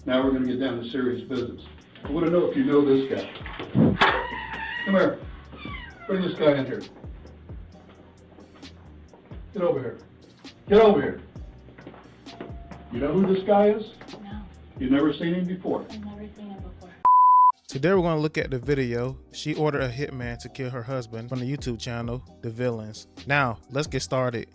Now we're going to get down to serious business. I want to know if you know this guy. Come here. Bring this guy in here. Get over here. Get over here. You know who this guy is? No. You've never seen him before? I've never seen him before. Today we're going to look at the video. She ordered a hitman to kill her husband from the YouTube channel, The Villains. Now, let's get started.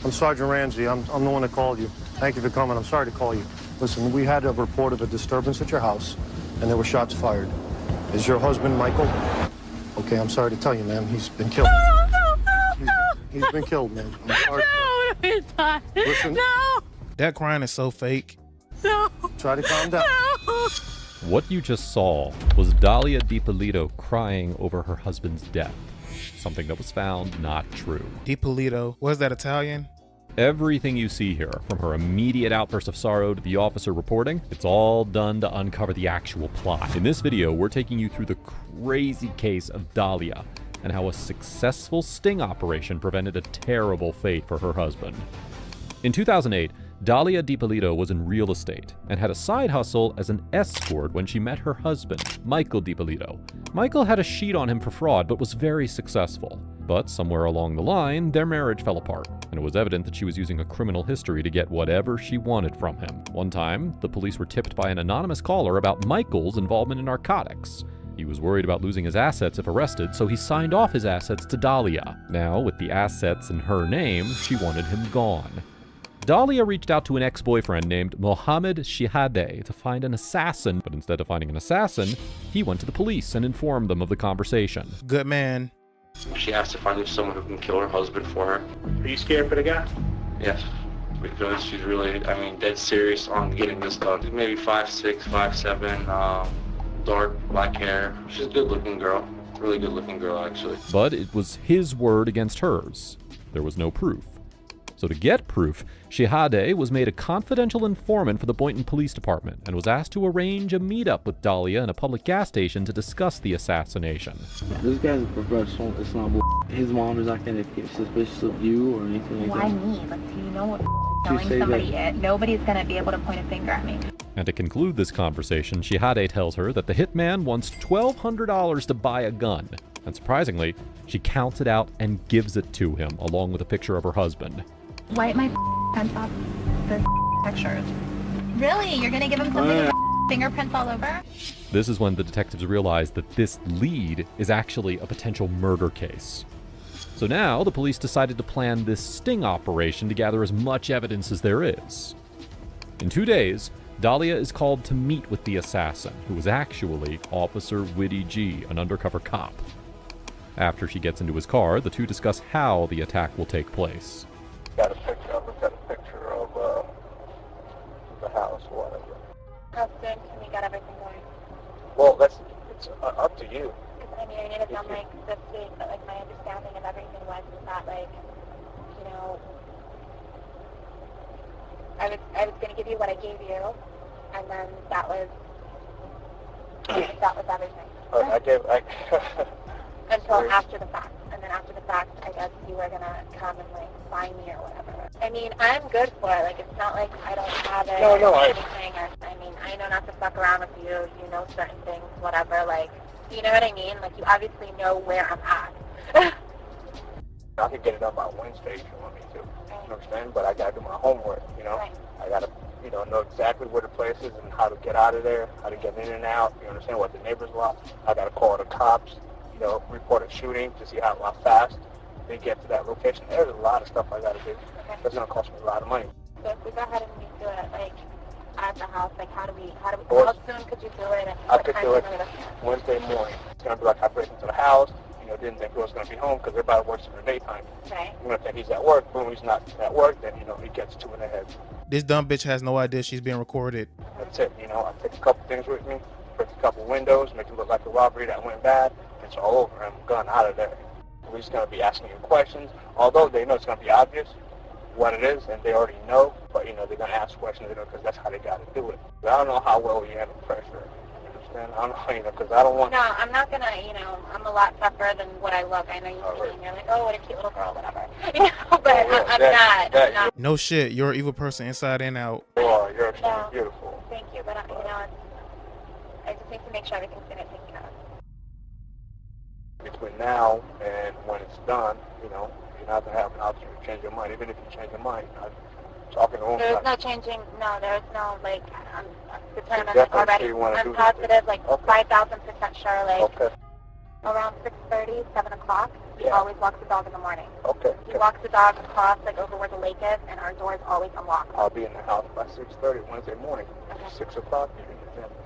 I'm Sergeant Ramsey. I'm the one that called you. Thank you for coming. I'm sorry to call you. Listen, we had a report of a disturbance at your house, and there were shots fired. Is your husband Michael? Okay, I'm sorry to tell you, ma'am. He's been killed. No. He's been killed, man. I'm sorry. No, he's not. Listen. No. That crying is so fake. No. Try to calm down. No. What you just saw was Dalia Dippolito crying over her husband's death. Something that was found not true. Dippolito, was that Italian? Everything you see here, from her immediate outburst of sorrow to the officer reporting, it's all done to uncover the actual plot. In this video, we're taking you through the crazy case of Dalia and how a successful sting operation prevented a terrible fate for her husband. In 2008, Dalia Dippolito was in real estate and had a side hustle as an escort when she met her husband, Michael Dippolito. Michael had a sheet on him for fraud but was very successful. But somewhere along the line, their marriage fell apart, and it was evident that she was using a criminal history to get whatever she wanted from him. One time, the police were tipped by an anonymous caller about Michael's involvement in narcotics. He was worried about losing his assets if arrested, so he signed off his assets to Dalia. Now, with the assets in her name, she wanted him gone. Dalia reached out to an ex-boyfriend named Mohammed Shihadeh to find an assassin, but instead of finding an assassin, he went to the police and informed them of the conversation. Good man. She asked if I knew someone who can kill her husband for her. Are you scared for the guy? Yes, because she's really, dead serious on getting this done. She's maybe 5'6", 5'7", dark black hair. She's a good-looking girl. Really good-looking girl, actually. But it was his word against hers. There was no proof. So to get proof, Shihadeh was made a confidential informant for the Boynton Police Department and was asked to arrange a meetup with Dalia in a public gas station to discuss the assassination. This guy's a professional. It's not his mom is not going to get suspicious of you or anything like that. Why me? Like, do you know what telling somebody it? Nobody's going to be able to point a finger at me. And to conclude this conversation, Shihadeh tells her that the hitman wants $1,200 to buy a gun. And surprisingly, she counts it out and gives it to him, along with a picture of her husband. Wipe my pants off the pictures. Really? You're going to give him something with fingerprints all over? This is when the detectives realize that this lead is actually a potential murder case. So now the police decided to plan this sting operation to gather as much evidence as there is. In 2 days, Dalia is called to meet with the assassin, who is actually Officer Widdy G, an undercover cop. After she gets into his car, the two discuss how the attack will take place. Got a picture of the house or whatever. How soon can we get everything going? Well, it's up to you. I mean, I need it done like this week, but like my understanding of everything was that like, you know, I was going to give you what I gave you, and then that was everything. Until after the fact. And then after the fact, I guess you were going to come and, like, find me or whatever. I mean, I'm good for it. Like, it's not like I don't have it or anything. I mean, I know not to fuck around with you. You know certain things, whatever. Like, you know what I mean? Like, you obviously know where I'm at. I could get it done by Wednesday if you want me to. You understand? But I got to do my homework, you know? Right. I got to, know exactly where the place is and how to get out of there, how to get in and out. You understand? What the neighbors want. I got to call the cops. Report a shooting to see how fast they get to that location. There's a lot of stuff I got to do. Okay. That's going to cost me a lot of money. So if we go ahead and we do it, like, at the house, like, how soon could you do it? And I could do it Wednesday morning. It's going to be like I break into the house, didn't think he was going to be home because everybody works in the daytime. Right. I'm going to think he's at work. Boom, he's not at work, then, he gets two in the head. This dumb bitch has no idea she's being recorded. That's it, I take a couple things with me, break a couple windows, make it look like a robbery that went bad. It's all over. I'm gone out of there. We're just going to be asking you questions, although they know it's going to be obvious what it is, and they already know, but, they're going to ask questions, because that's how they got to do it. But I don't know how well you handle pressure. saying? I don't know, you know, because I don't want... No, I'm not going to, you know, I'm a lot tougher than what I look. I know you see me and you're like, oh, what a cute little girl, whatever. You know, but I'm not. No shit, you're an evil person inside and out. Oh, you're extremely beautiful. Thank you, but, you know, I just need to make sure everything's going to take care of. Between now and when it's done, you know, you're not going to have an option to change your mind. Even if you change your mind, I'm talking to him. There's no changing, no, there's no, like, I'm determined already. I'm positive, like, 5,000% sure, like, around 6:30, 7 o'clock, he always walks the dog in the morning. He walks the dog across, like, over where the lake is, and our door is always unlocked. I'll be in the house by 6:30 Wednesday morning. 6 o'clock, you can get in.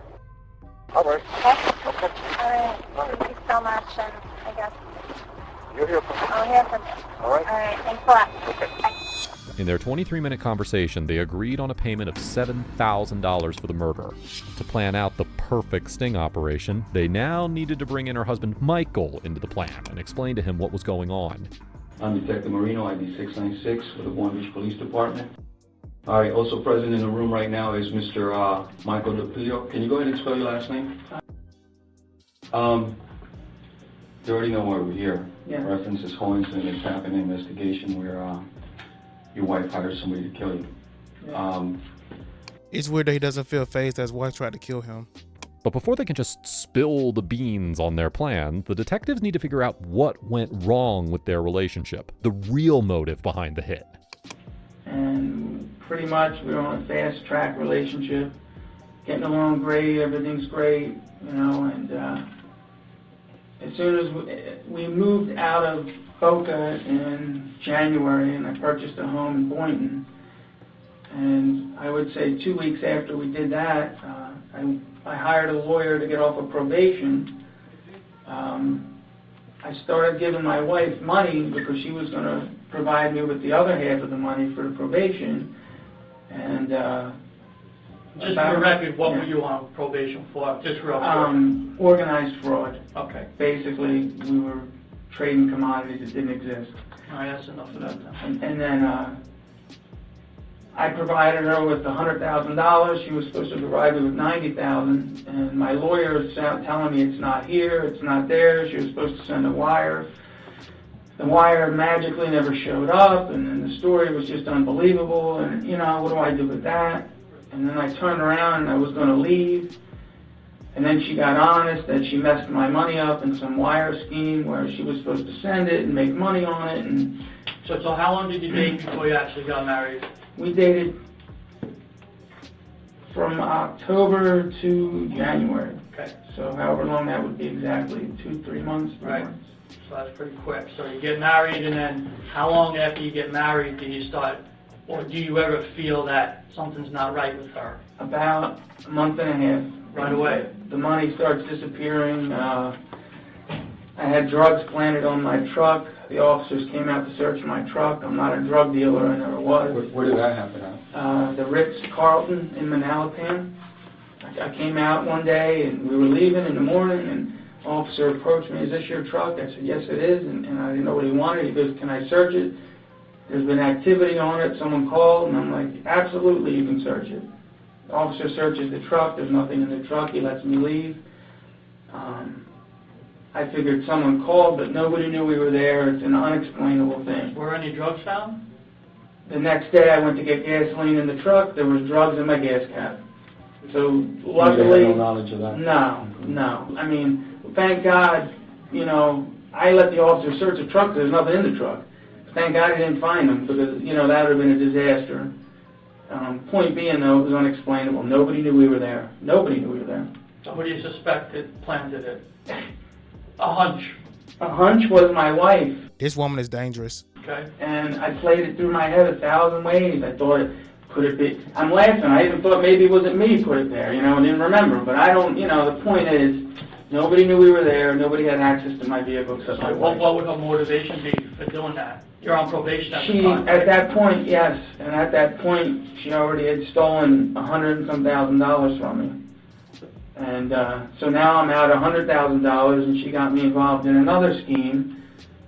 All right. Okay? All right. Thank you so much, and I guess you'll hear from me. I'll hear from you. All right. All right. Thanks a lot. Okay. Bye. In their 23-minute conversation, they agreed on a payment of $7,000 for the murder. To plan out the perfect sting operation, they now needed to bring in her husband Michael into the plan and explain to him what was going on. I'm Detective Marino, ID 696 for the Boynton Beach Police Department. All right, also present in the room right now is Mr. Michael Dippolito. Can you go ahead and spell your last name? You already know why we're here. Yeah. Reference is Hohenson. It's happened in investigation where your wife hired somebody to kill you. Yeah. It's weird that he doesn't feel fazed as his wife tried to kill him. But before they can just spill the beans on their plan, the detectives need to figure out what went wrong with their relationship, the real motive behind the hit. And pretty much we're on a fast track relationship, getting along great, everything's great, you know, and as soon as we moved out of Boca in January, and I purchased a home in Boynton, and I would say 2 weeks after we did that, I hired a lawyer to get off of probation. I started giving my wife money because she was going to provide me with the other half of the money for the probation. And just for the record, what were you on probation for? Just real quick. Organized fraud. Okay. Basically, we were trading commodities that didn't exist. All right, that's enough of that then. And then I provided her with $100,000. She was supposed to provide me with $90,000, and my lawyer is telling me it's not here, it's not there. She was supposed to send a wire. The wire magically never showed up, and then the story was just unbelievable. And you know, what do I do with that? And then I turned around and I was going to leave. And then she got honest that she messed my money up in some wire scheme where she was supposed to send it and make money on it. And so how long did you date before you actually got married? We dated from October to January. Okay. So however long that would be exactly, 2-3 months. Right. So that's pretty quick. So you get married, and then how long after you get married do you start, or do you ever feel that something's not right with her? About a month and a half. Right away. The money starts disappearing. I had drugs planted on my truck. The officers came out to search my truck. I'm not a drug dealer, I never was. Where did that happen at? The Ritz-Carlton in Manalapan. I came out one day and we were leaving in the morning, and an officer approached me, "Is this your truck?" I said, "Yes, it is," and I didn't know what he wanted. He goes, "Can I search it? There's been activity on it, someone called," and I'm like, "Absolutely, you can search it." The officer searches the truck, there's nothing in the truck, he lets me leave. I figured someone called, but nobody knew we were there. It's an unexplainable thing. Were any drugs found? The next day I went to get gasoline in the truck, there was drugs in my gas cap. So luckily, you had no knowledge of that? No. I mean, thank God, you know, I let the officer search the truck, there's nothing in the truck. Thank God he didn't find them, because, you know, that would have been a disaster. Point being, though, it was unexplainable. Nobody knew we were there. Nobody knew we were there. So who do you suspect planted it? A hunch. A hunch was my wife. This woman is dangerous. Okay. And I played it through my head 1,000 ways. I thought, could it be? I'm laughing. I even thought maybe it wasn't me who put it there, you know, and didn't remember. But I don't, you know, the point is, nobody knew we were there. Nobody had access to my vehicle except my wife. What would her motivation be for doing that? You're on probation at the time. At that point, yes. And at that point, she already had stolen $100 and some thousand from me. And so now I'm out $100,000, and she got me involved in another scheme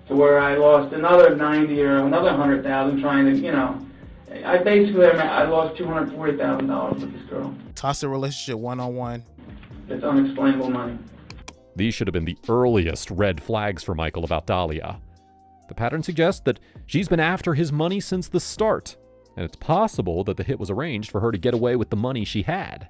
to where I lost another 90 or another 100,000 trying to, you know, I lost $240,000 with this girl. Toxic relationship 101. It's unexplainable money. These should have been the earliest red flags for Michael about Dalia. The pattern suggests that she's been after his money since the start, and it's possible that the hit was arranged for her to get away with the money she had.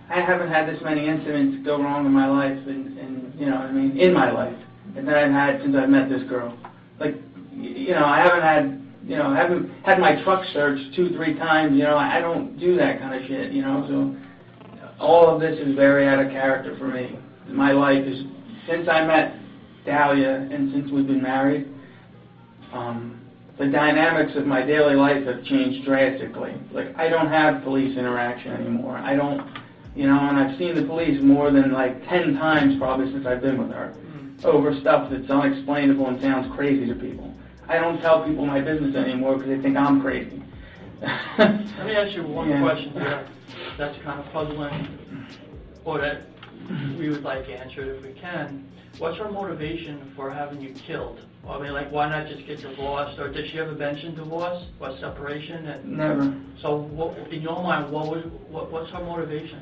I haven't had this many incidents go wrong in my life, and you know what I mean, in my life, and that I've had since I've met this girl. Like, you know, I haven't had my truck searched 2-3 times. You know, I don't do that kind of shit. You know, so all of this is very out of character for me. My life is, since I met Dalia and since we've been married, the dynamics of my daily life have changed drastically. Like, I don't have police interaction anymore. I don't, you know, and I've seen the police more than like 10 times probably since I've been with her over stuff that's unexplainable and sounds crazy to people. I don't tell people my business anymore because they think I'm crazy. Let me ask you one question here that's kind of puzzling, or that we would like answered if we can. What's her motivation for having you killed? I mean, like, why not just get divorced? Or did she ever mention divorce or separation? Never. So, what, in your mind, what's her motivation?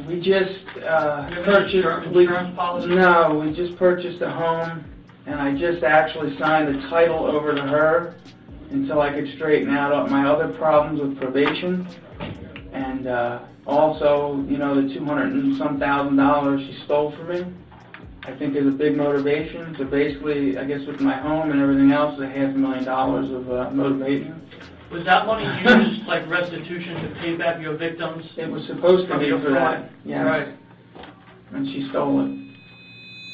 We just purchased insurance policy? No, we just purchased a home, and I just actually signed the title over to her until I could straighten out my other problems with probation, and also, you know, the $200 and some thousand she stole from me, I think is a big motivation. So basically, I guess with my home and everything else, $500,000 of motivation. Was that money used like restitution to pay back your victims? It was supposed to be for that. Yeah. Right. And she stole it.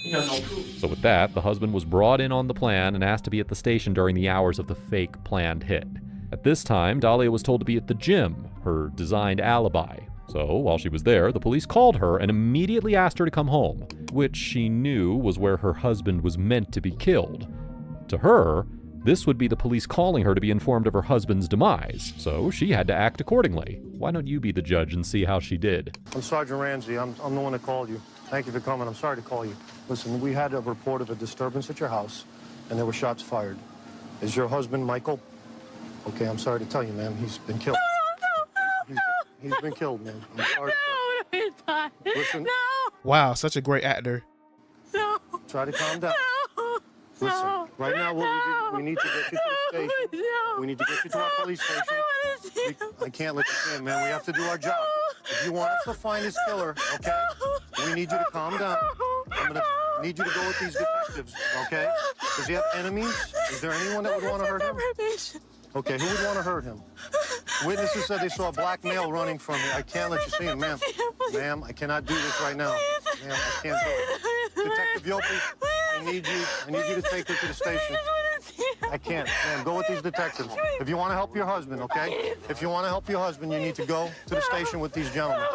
You have no proof. So with that, the husband was brought in on the plan and asked to be at the station during the hours of the fake planned hit. At this time, Dalia was told to be at the gym, her designed alibi. So while she was there, the police called her and immediately asked her to come home, which she knew was where her husband was meant to be killed. To her, this would be the police calling her to be informed of her husband's demise, so she had to act accordingly. Why don't you be the judge and see how she did? I'm Sergeant Ramsey. I'm the one that called you. Thank you for coming. I'm sorry to call you. Listen, we had a report of a disturbance at your house, and there were shots fired. Is your husband Michael? Okay, I'm sorry to tell you, ma'am. He's been killed. He's been killed, man. I'm sorry. No, he's not. Listen. No. Wow, such a great actor. No. Try to calm down. No. Listen, No. right now we need to get you to the station. No. We need to get you to our police station. I want to see him. I can't let you see him, man. We have to do our job. If you want us to find his killer, okay, we need you to calm down. I'm going to need you to go with these detectives, okay? Does he have enemies? Is there anyone that would want to hurt him? Okay, who would want to hurt him? Witnesses said they saw a black male running from me. I can't let you see him, ma'am. Ma'am, I cannot do this right now. Ma'am, I can't do it. Detective Yopi, I need you to take her to the station. I can't. Ma'am, go with these detectives. If you want to help your husband, okay? If you want to help your husband, you need to go to the station with these gentlemen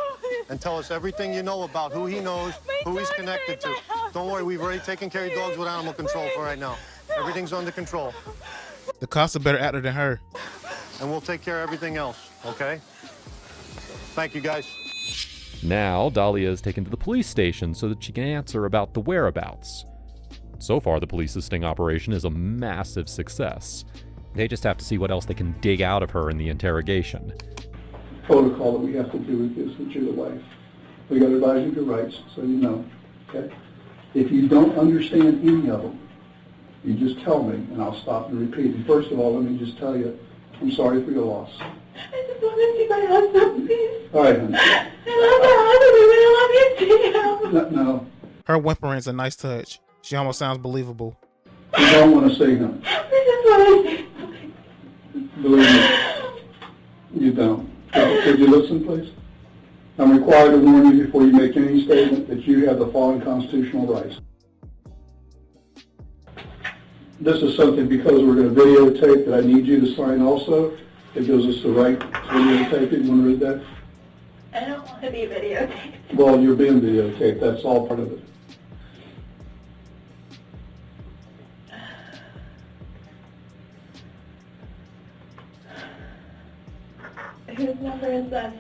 and tell us everything you know about who he knows, who he's connected to. Don't worry, we've already taken care of your dogs with animal control for right now. Everything's under control. The cops are better actor than her. And we'll take care of everything else, okay? Thank you, guys. Now, Dalia is taken to the police station so that she can answer about the whereabouts. So far, the police's sting operation is a massive success. They just have to see what else they can dig out of her in the interrogation. Protocol that we have to do with this, that you're the wife. We got to advise you of your rights, so you know, okay? If you don't understand any of them, you just tell me, and I'll stop and repeat. And first of all, let me just tell you, I'm sorry for your loss. I just want to see my husband, please. All right, honey. I love my husband. I love you too. No. Her whimpering's a nice touch. She almost sounds believable. You don't want to see him. I just want to see him. Believe me, you don't. Could you listen, please? I'm required to warn you before you make any statement that you have the following constitutional rights. This is something, because we're going to videotape, that I need you to sign also. It gives us the right to videotape it. You want to read that? I don't want to be videotaped. Well, you're being videotaped. That's all part of it. Whose number is that?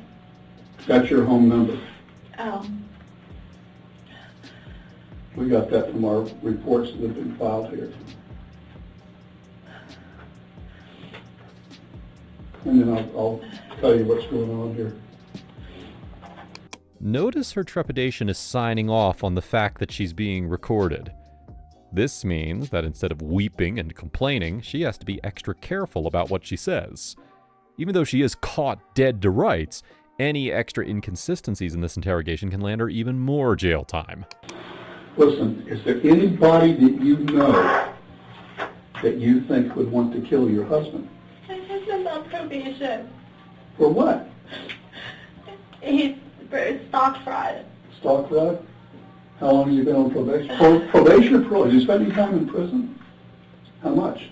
That's your home number. Oh. We got that from our reports that have been filed here. And then I'll tell you what's going on here. Notice her trepidation is signing off on the fact that she's being recorded. This means that instead of weeping and complaining, she has to be extra careful about what she says. Even though she is caught dead to rights, any extra inconsistencies in this interrogation can land her even more jail time. Listen, is there anybody that you know that you think would want to kill your husband? My husband's on probation. For what? He's for stock fraud. Stock fraud? How long has he been on probation? Probation or parole? Is he spending time in prison? How much?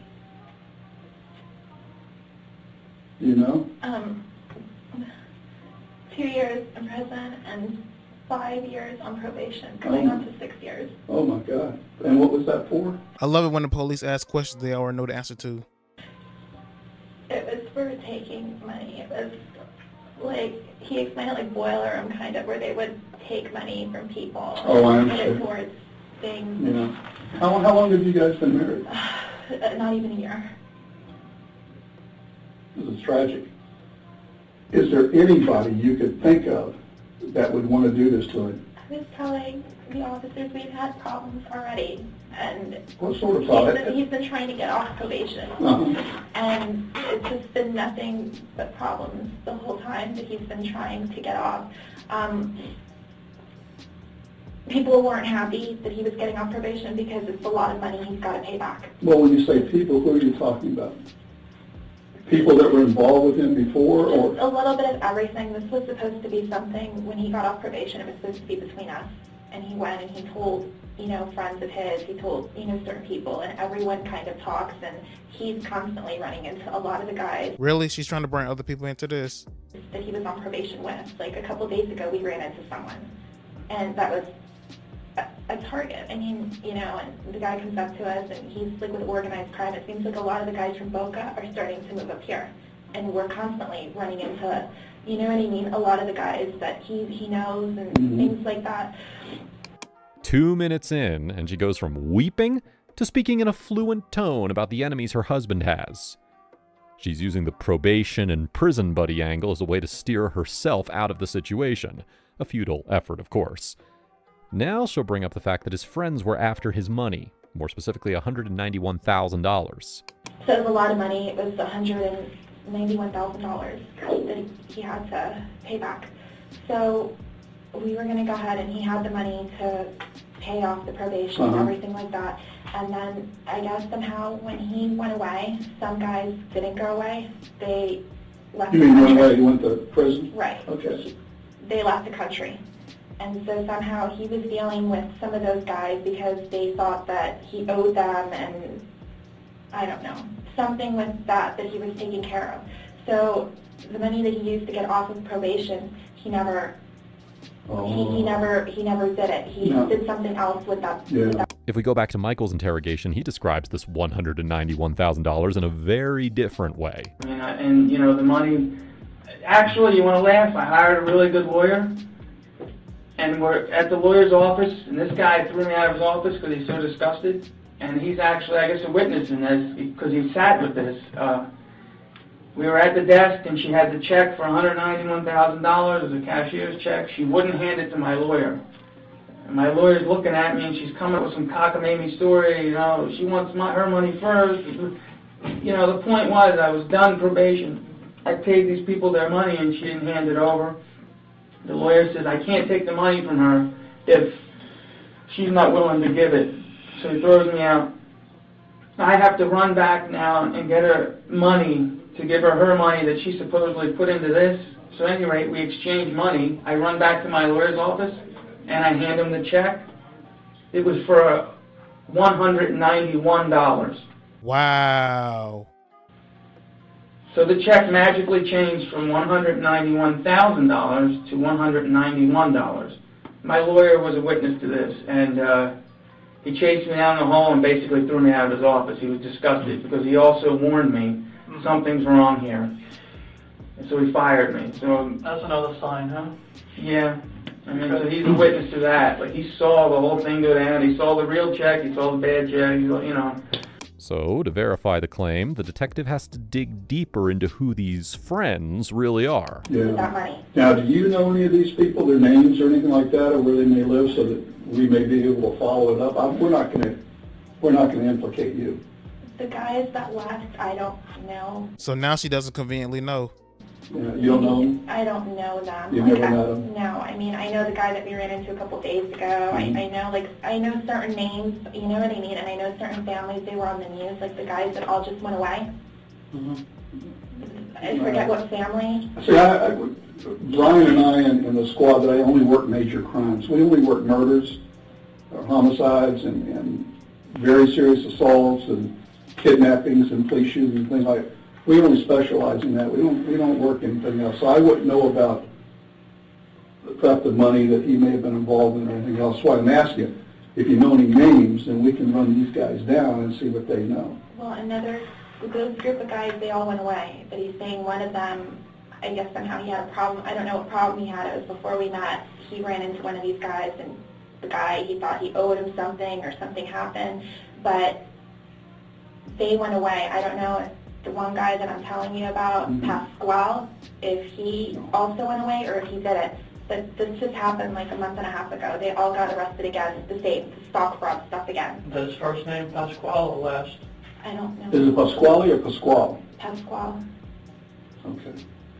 Do you know? 2 years in prison and 5 years on probation, going on to 6 years. Oh my God. And what was that for? I love it when the police ask questions they already know the answer to. It was for taking money. It was like, he explained it like boiler room kind of, where they would take money from people and put it towards things. Yeah. How long have you guys been married? Not even a year. This is tragic. Is there anybody you could think of that would want to do this to him? I was telling the officers we've had problems already, and what sort of problem? He's been trying to get off probation, and it's just been nothing but problems the whole time that he's been trying to get off. People weren't happy that he was getting off probation because it's a lot of money he's got to pay back. Well, when you say people, who are you talking about? People that were involved with him before, or? A little bit of everything. This was supposed to be something, when he got off probation, it was supposed to be between us. And he went and he told, friends of his, he told, certain people, and everyone kind of talks, and he's constantly running into a lot of the guys. Really? She's trying to bring other people into this? That he was on probation with. Like, a couple days ago, we ran into someone, and that was a target. I mean, and the guy comes up to us, and he's like with organized crime. It seems like a lot of the guys from Boca are starting to move up here, and we're constantly running into, you know what I mean, a lot of the guys that he knows and things like that. 2 minutes in, and she goes from weeping to speaking in a fluent tone about the enemies her husband has. She's using the probation and prison buddy angle as a way to steer herself out of the situation. A futile effort, of course. Now she'll bring up the fact that his friends were after his money, more specifically $191,000. So it was a lot of money. It was $191,000 that he had to pay back. So we were going to go ahead, and he had the money to pay off the probation and everything like that. And then I guess somehow when he went away, some guys didn't go away. They left the country. You mean went away? He went to prison? Right. Okay. They left the country. And so somehow he was dealing with some of those guys because they thought that he owed them, and I don't know, something with that he was taking care of. So the money that he used to get off of probation, he never did it. He did something else with that. Yeah. If we go back to Michael's interrogation, he describes this $191,000 in a very different way. And the money, actually, you want to laugh, I hired a really good lawyer. And we're at the lawyer's office, and this guy threw me out of his office because he's so disgusted. And he's actually, I guess, a witness in this because he sat with this. We were at the desk, and she had the check for $191,000 as a cashier's check. She wouldn't hand it to my lawyer. And my lawyer's looking at me, and she's coming up with some cockamamie story. She wants her money first. The point was I was done probation. I paid these people their money, and she didn't hand it over. The lawyer says, I can't take the money from her if she's not willing to give it. So he throws me out. I have to run back now and get her money to give her money that she supposedly put into this. So at any rate, we exchange money. I run back to my lawyer's office, and I hand him the check. It was for $191. Wow. So the check magically changed from $191,000 to $191. My lawyer was a witness to this, and he chased me down the hall and basically threw me out of his office. He was disgusted because he also warned me something's wrong here. And so he fired me. So that's another sign, huh? Yeah. So he's a witness to that. Like, he saw the whole thing go down. He saw the real check. He saw the bad check. So, to verify the claim, the detective has to dig deeper into who these friends really are. Yeah. With that money. Now, do you know any of these people, their names or anything like that, or where they may live, so that we may be able to follow it up? We're not going to implicate you. The guys that left, I don't know. So now she doesn't conveniently know. Yeah, you don't know them? I don't know them. You've never met them? No, I mean, I know the guy that we ran into a couple days ago. Mm-hmm. I know certain names, you know what I mean, and I know certain families, they were on the news, like the guys that all just went away. Mm-hmm. I forget what family. See, Brian and I in the squad, that I only work major crimes. We only work murders, or homicides, and very serious assaults, and kidnappings, and police shootings, and things like that. We only specialize in that. We don't work anything else. So I wouldn't know about the theft of money that he may have been involved in or anything else. So I'm asking, if you know any names, then we can run these guys down and see what they know. Well, those group of guys, they all went away. But he's saying one of them, I guess somehow he had a problem. I don't know what problem he had. It was before we met. He ran into one of these guys, and the guy, he thought he owed him something or something happened. But they went away. I don't know if the one guy that I'm telling you about, Mm-hmm. Pasquale, if he also went away or if he didn't. But this just happened like a month and a half ago. They all got arrested again, the stock fraud stuff again. His first name Pasquale or last? I don't know. Is it Pasquale or Pasquale? Pasquale. Okay.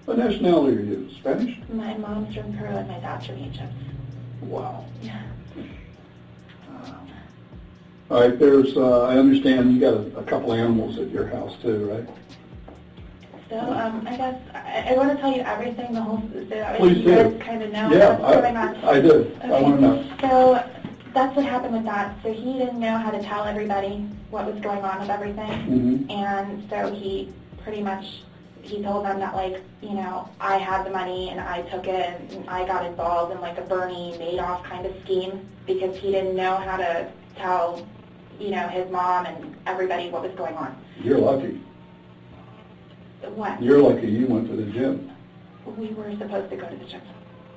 What nationality are you? Spanish? My mom's from Peru and my dad's from Egypt. Wow. Yeah. All right, I understand you got a couple animals at your house too, right? So, I guess, I want to tell you everything, the whole, so Please you do. guys kind of know Yeah, what's going on. I do. Okay. I want to know. So, that's what happened with that. So he didn't know how to tell everybody what was going on with everything. Mm-hmm. And so he pretty much, he told them that, like, you know, I had the money and I took it and I got involved in like a Bernie Madoff kind of scheme because he didn't know how to tell, you know, his mom and everybody what was going on. You're lucky. What? You're lucky you went to the gym. We were supposed to go to the gym.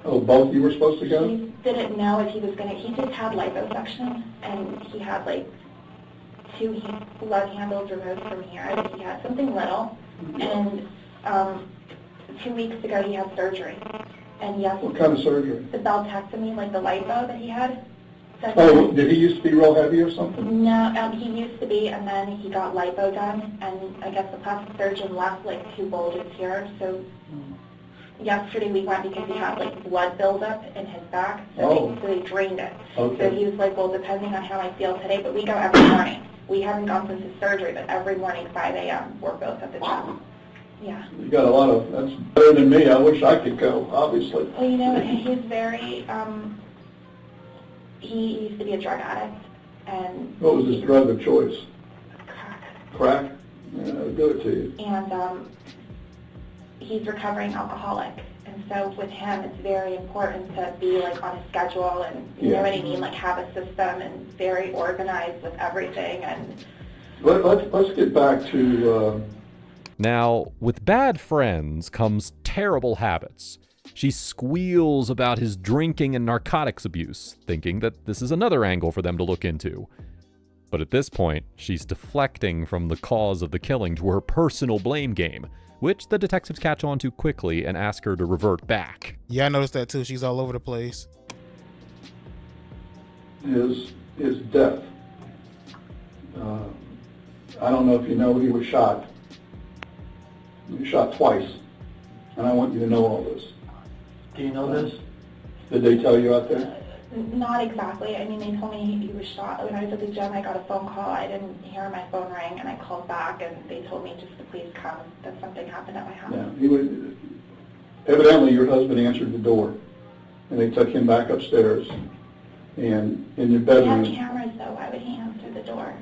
Oh, both you were supposed to go? He didn't know if he was going to, he just had liposuction, and he had like 2 blood handles removed from here. I think he had something little, and 2 weeks ago he had surgery. And yes, What kind of surgery? the beltectomy, like the lipo that he had. Oh, did he used to be real heavy or something? No, he used to be, and then he got lipo done, and I guess the plastic surgeon left like 2 bulges here, so yesterday we went because he had like blood buildup in his back, so they drained it. Okay. So he was like, well, depending on how I feel today, but we go every morning. We haven't gone since his surgery, but every morning, 5 a.m., we're both at the gym. Yeah. You got a lot of, that's better than me. I wish I could go, obviously. Well, you know, he's very, he used to be a drug addict, and... What was his drug of choice? Crack. Crack? Yeah, I'll do it to you. And he's recovering alcoholic. And so with him, it's very important to be like on a schedule and, you know what I mean, like have a system and very organized with everything. And Let's get back to... Now, with bad friends comes terrible habits. She squeals about his drinking and narcotics abuse, thinking that this is another angle for them to look into. But at this point, she's deflecting from the cause of the killing to her personal blame game, which the detectives catch on to quickly and ask her to revert back. Yeah, I noticed that too. She's all over the place. his death. I don't know if you know, he was shot. He was shot twice. And I want you to know all this. Do you know this? Did they tell you out there? Not exactly. I mean, they told me he was shot. When I was at the gym, I got a phone call. I didn't hear my phone ring, and I called back, and they told me just to please come, that something happened at my house. Yeah, he would. Evidently, your husband answered the door, and they took him back upstairs. And in your bedroom. We have cameras, though. Why would he answer the door?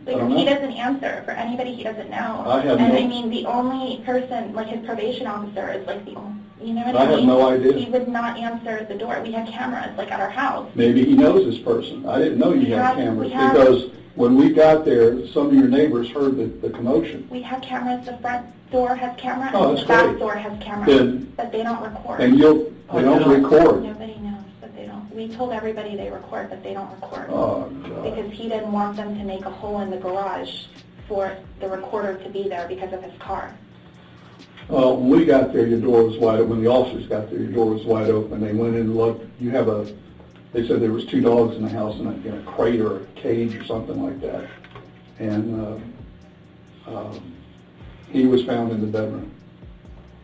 I don't Like, he know. doesn't answer for anybody he doesn't know. I have and no- I mean, the only person, like his probation officer, is like the only. You know what I I mean? have no idea. He would not answer the door. We had cameras, like at our house. Maybe he knows this person. I didn't know you had cameras, we have- because when we got there, some of your neighbors heard the commotion. We have cameras. The front door has cameras. Oh, and that's the back great. door has cameras. Then- but they don't record. And they don't record. Nobody knows, but they don't. We told everybody they record, but they don't record. Oh, God. Because he didn't want them to make a hole in the garage for the recorder to be there because of his car. Well, when we got there, your door was wide open. When the officers got there, your door was wide open. They went in and looked. They said there was 2 dogs in the house in a crate or a cage or something like that. And he was found in the bedroom.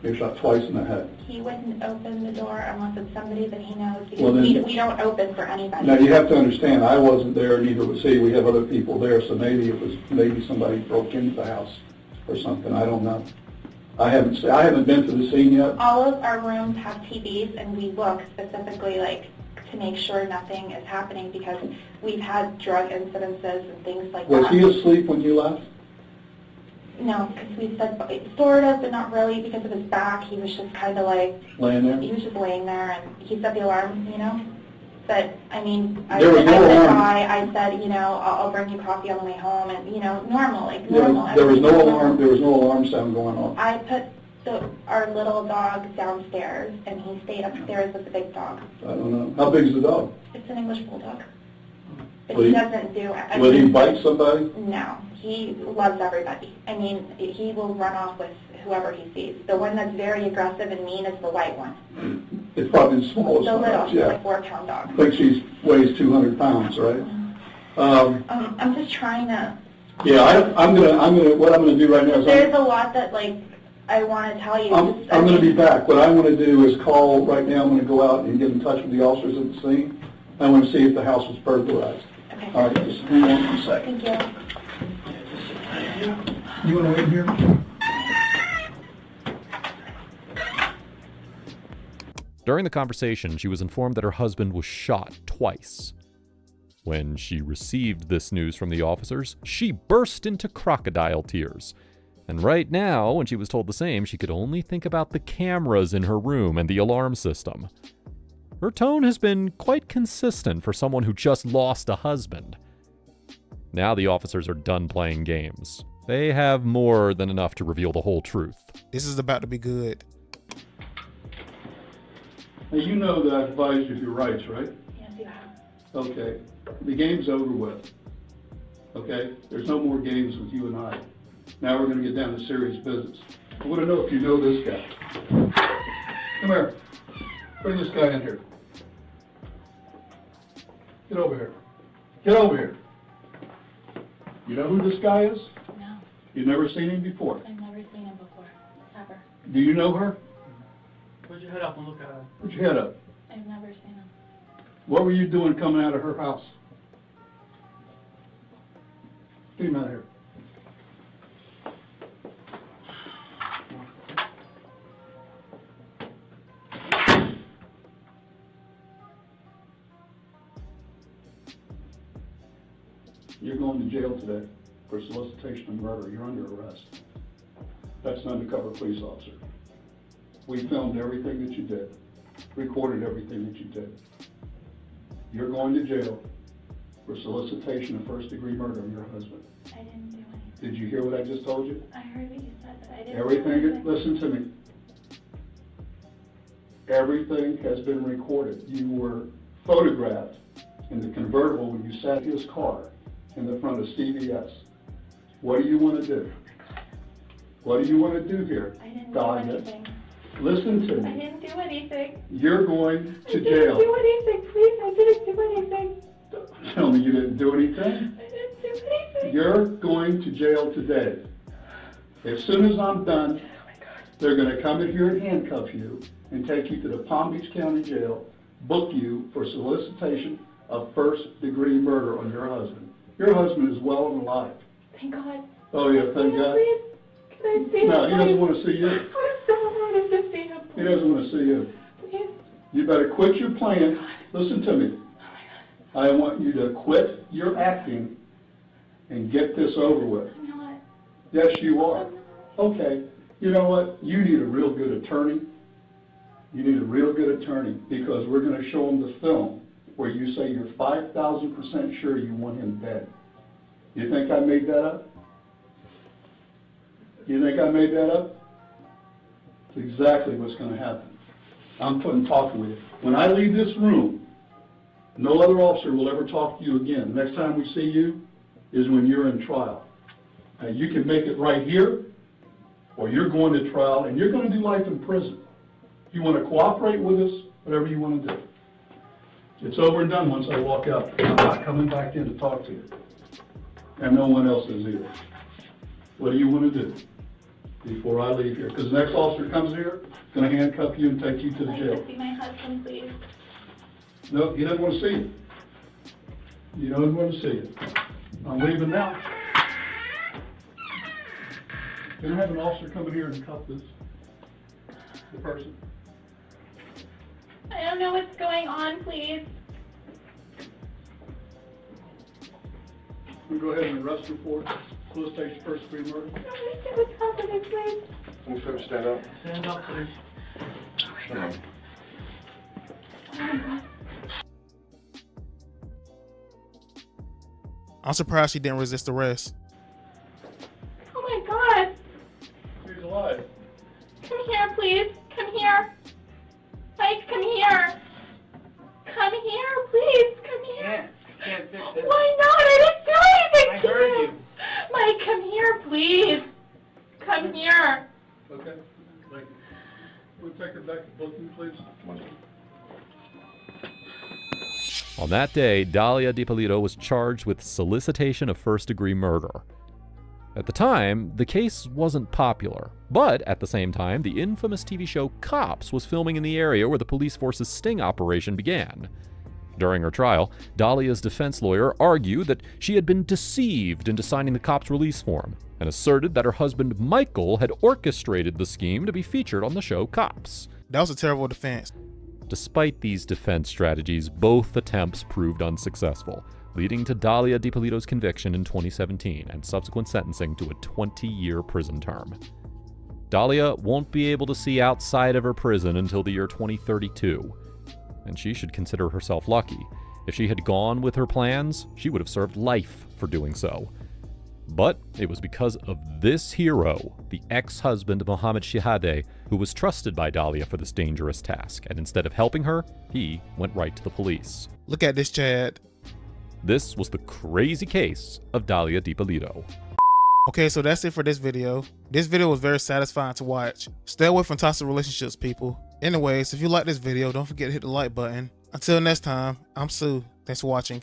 He was shot twice in the head. He wouldn't open the door unless it's somebody that he knows, because Well, then, we don't open for anybody. Now, you have to understand, I wasn't there, neither was he. We have other people there, so maybe somebody broke into the house or something. I don't know. I haven't been to the scene yet. All of our rooms have TVs, and we look specifically, like, to make sure nothing is happening, because we've had drug incidences and things like that. Was he asleep when you left? No, because we said sort of, but not really, because of his back. He was just kind of like... Laying there? He was just laying there, and he set the alarm, you know? But, I mean, I There was no said alarm. hi, I said, you know, I'll bring you coffee on the way home, and, you know, normal, like normal. There was no alarm. There was no alarm sound going on. I put our little dog downstairs, and he stayed upstairs with the big dog. I don't know. How big is the dog? It's an English bulldog. But Will he he- doesn't do... Will he bite somebody? No, he loves everybody. I mean, he will run off with whoever he sees. The one that's very aggressive and mean is the white one. It's probably the smallest The one. little, she's Yeah. like 4-pound dog. I think she weighs 200 pounds, right? I'm just trying to... Yeah, what I'm gonna do right now is There's a lot that, like, I want to tell you. I'm going to be back. What I want to do is call right now. I'm going to go out and get in touch with the officers at the scene. I want to see if the house was burglarized. Okay. All right, just hang on for a second. Thank you. You want to wait here? During the conversation, she was informed that her husband was shot twice. When she received this news from the officers, she burst into crocodile tears. And right now, when she was told the same, she could only think about the cameras in her room and the alarm system. Her tone has been quite consistent for someone who just lost a husband. Now the officers are done playing games. They have more than enough to reveal the whole truth. This is about to be good. Now, you know that I advised you of your rights, right? Yes, you have. Okay. The game's over with. Okay? There's no more games with you and I. Now we're going to get down to serious business. I want to know if you know this guy. Come here. Bring this guy in here. Get over here. Get over here. You know who this guy is? No, You've never seen him before. I've never seen him before. Ever. Do you know her? Put your head up and look at her. Put your head up. I've never seen him. What were you doing coming out of her house? Get him out of here. You're going to jail today for solicitation of murder. You're under arrest. That's an undercover police officer. We filmed everything that you did, recorded everything that you did. You're going to jail for solicitation of first-degree murder of your husband. I didn't do anything. Did you hear what I just told you? I heard what you said, but I didn't Everything, do anything. listen to me. Everything has been recorded. You were photographed in the convertible when you sat in his car in the front of CVS. What do you want to do? What do you want to do here, I didn't Dalia? do anything. Listen to I me. didn't do anything. You're going to I jail. didn't do anything, please. I didn't do anything. Tell me you didn't do anything. I didn't do anything. You're going to jail today. As soon as I'm done, they're going to come in here and handcuff you and take you to the Palm Beach County Jail, book you for solicitation of first-degree murder on your husband. Your husband is well and alive. Thank God. Oh, yeah, thank God. Please, can I see him? No, he doesn't please? want to see you. I so wanted to see him. He doesn't want to see you. Please. You better quit your playing. Listen to me. I want you to quit your acting and get this over with. I'm not. Yes, you are. Okay. You know what? You need a real good attorney. You need a real good attorney because we're going to show them the film where you say you're 5,000% sure you want him dead. You think I made that up? You think I made that up? It's exactly what's going to happen. I'm talking with you. When I leave this room, No other officer will ever talk to you again. Next time we see you is when you're in trial. Now, you can make it right here, or you're going to trial, and you're going to do life in prison. If you want to cooperate with us, whatever you want to do. It's over and done once I walk out. I'm not coming back in to talk to you. And no one else is either. What do you want to do before I leave here? Because the next officer comes here, going to handcuff you and take you to the jail. I'd like to see my husband, please. No, he doesn't want to see you. He doesn't want to see you. I'm leaving now. Can I have an officer come in here and cuff the person? I don't know what's going on, please. We go ahead and arrest her for solicitation first degree murder. I don't know what's happening, please. Can you folks stand up? Stand up, please. Oh my God. I'm surprised she didn't resist arrest. Oh my God. She's alive. Come here, please. Come here. Mike, come here. Come here, please. Come here. Can't fix it. Why not? I didn't do anything I to heard you. you. Mike, come here, please. Come here. Okay, thank you. We'll take her back to booking, please. On that day, Dalia Dippolito was charged with solicitation of first-degree murder. At the time, the case wasn't popular, but at the same time, the infamous TV show Cops was filming in the area where the police force's sting operation began. During her trial, Dalia's defense lawyer argued that she had been deceived into signing the cops' release form, and asserted that her husband Michael had orchestrated the scheme to be featured on the show Cops. That was a terrible defense. Despite these defense strategies, both attempts proved unsuccessful, leading to Dalia Dippolito's conviction in 2017 and subsequent sentencing to a 20-year prison term. Dalia won't be able to see outside of her prison until the year 2032, and she should consider herself lucky. If she had gone with her plans, she would have served life for doing so. But it was because of this hero, the ex-husband Mohammed Shihadeh, who was trusted by Dalia for this dangerous task, and instead of helping her, he went right to the police. Look at this, Chad. This was the crazy case of Dalia Dippolito. Okay, so that's it for this video. This video was very satisfying to watch. Stay away from toxic relationships, people. Anyways, if you like this video, don't forget to hit the like button. Until next time, I'm Sue. Thanks for watching.